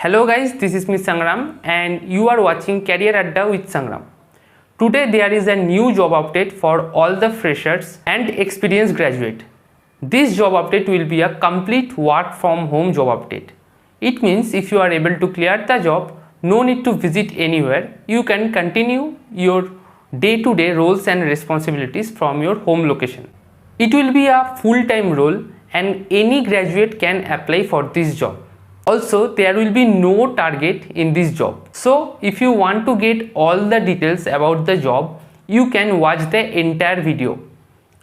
Hello guys, this is Miss Sangram and you are watching Career Adda with Sangram. Today there is a new job update for all the freshers and experienced graduate. This job update will be a complete work from home job update. It means if you are able to clear the job, no need to visit anywhere, you can continue your day-to-day roles and responsibilities from your home location. It will be a full-time role and any graduate can apply for this job. Also, there will be no target in this job. So, if you want to get all the details about the job, you can watch the entire video.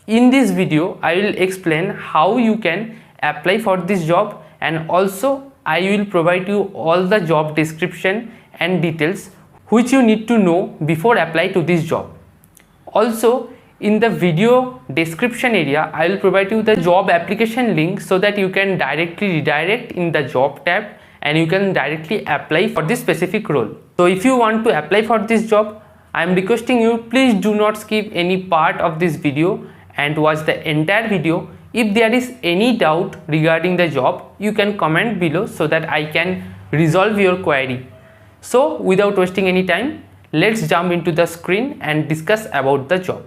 In this video, I will explain how you can apply for this job, and also I will provide you all the job description and details which you need to know before apply to this job. Also, in the video description area, I will provide you the job application link so that you can directly redirect in the job tab and you can directly apply for this specific role. So if you want to apply for this job, I am requesting you, please do not skip any part of this video and watch the entire video. If there is any doubt regarding the job, you can comment below so that I can resolve your query. So without wasting any time, let's jump into the screen and discuss about the job.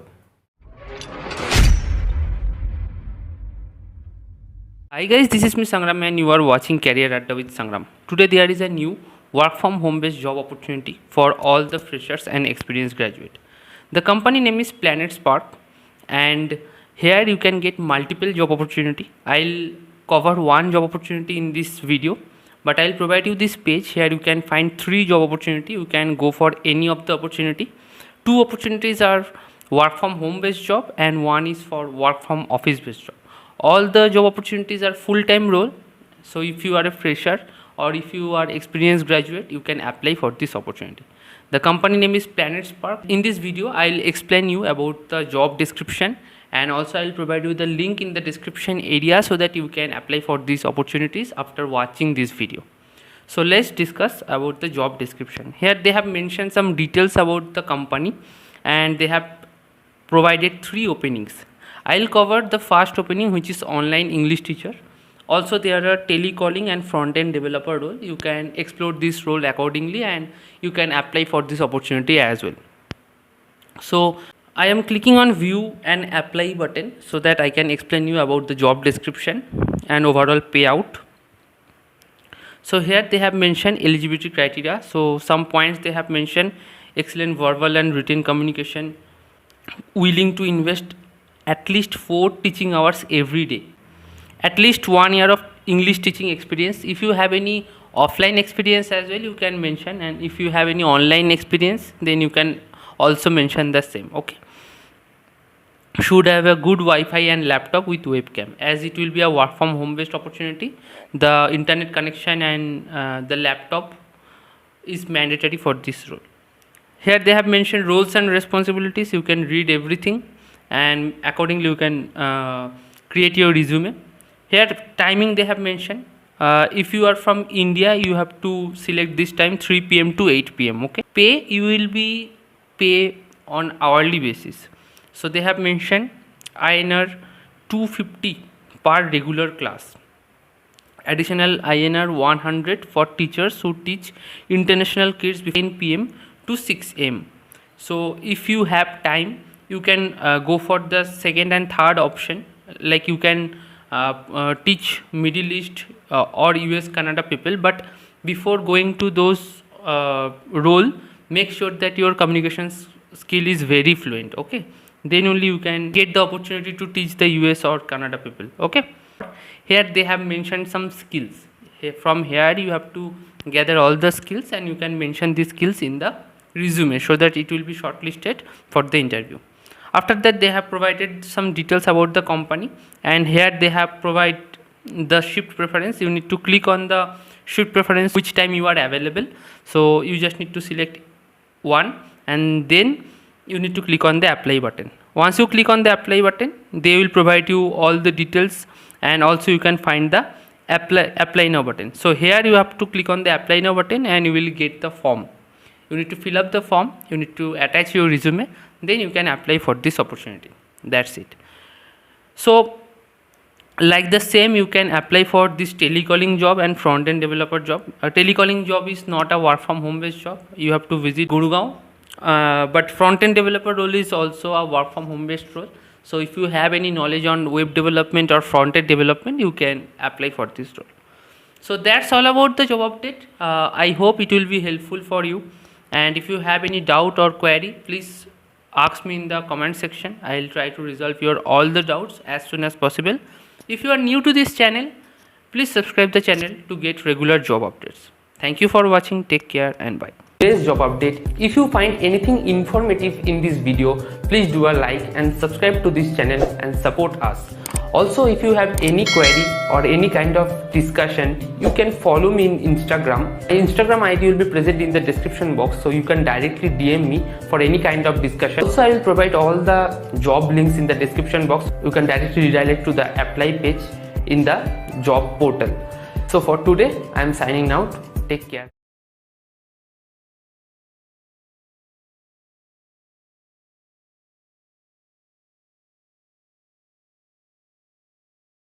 Hi guys, this is Miss Sangram and you are watching Career Adda with Sangram. Today there is a new work from home based job opportunity for all the freshers and experienced graduate. The company name is Planet Spark and here you can get multiple job opportunity. I'll cover one job opportunity in this video, but I'll provide you this page. Here you can find 3 job opportunity. You can go for any of the opportunity. 2 opportunities are work from home based job and one is for work from office based job. All the job opportunities are full-time role. So if you are a fresher or if you are experienced graduate, you can apply for this opportunity. The company name is Planet Spark. In this video, I'll explain you about the job description and also I'll provide you the link in the description area so that you can apply for these opportunities after watching this video. So let's discuss about the job description. Here they have mentioned some details about the company and they have provided 3 openings. I'll cover the first opening, which is online English teacher. Also there are telecalling and front-end developer role. You can explore this role accordingly and you can apply for this opportunity as well. So I am clicking on view and apply button so that I can explain you about the job description and overall payout. So here they have mentioned eligibility criteria. So some points they have mentioned: excellent verbal and written communication, willing to invest at least 4 teaching hours every day, at least 1 year of English teaching experience. If you have any offline experience as well, you can mention, and if you have any online experience, then you can also mention the same. Okay, should have a good Wi-Fi and laptop with webcam. As it will be a work from home based opportunity, the internet connection and the laptop is mandatory for this role. Here they have mentioned roles and responsibilities. You can read everything and accordingly you can create your resume. Here timing they have mentioned, if you are from India, you have to select this time 3 PM to 8 PM. Okay, pay, you will be pay on hourly basis. So they have mentioned INR 250 per regular class, additional INR 100 for teachers who teach international kids between 10 PM to 6 AM. So if you have time, you can go for the second and third option, like you can teach Middle East or US Canada people, but before going to those role, make sure that your communication skill is very fluent. Okay, then only you can get the opportunity to teach the US or Canada people. Okay, here they have mentioned some skills. From here you have to gather all the skills and you can mention these skills in the resume so that it will be shortlisted for the interview. After that they have provided some details about the company, and here they have provided the shift preference. You need to click on the shift preference, which time you are available. So you just need to select one and then you need to click on the apply button. Once you click on the apply button, they will provide you all the details and also you can find the apply now button. So here you have to click on the apply now button and you will get the form. You need to fill up the form, you need to attach your resume, then you can apply for this opportunity. That's it. So Like the same, you can apply for this telecalling job and front-end developer job. A telecalling job is not a work from home based job. You have to visit Gurgaon. But front-end developer role is also a work from home based role. So if you have any knowledge on web development or front-end development, you can apply for this role. So that's all about the job update. I hope it will be helpful for you. And if you have any doubt or query, please ask me in the comment section. I'll try to resolve your all the doubts as soon as possible. If you are new to this channel, please subscribe the channel to get regular job updates. Thank you for watching. Take care and bye. Today's job update. If you find anything informative in this video, please do a like and subscribe to this channel and support us. Also, if you have any query or any kind of discussion, you can follow me in Instagram. My Instagram ID will be present in the description box, so you can directly DM me for any kind of discussion. Also, I will provide all the job links in the description box. You can directly redirect to the apply page in the job portal. So for today, I am signing out. Take care.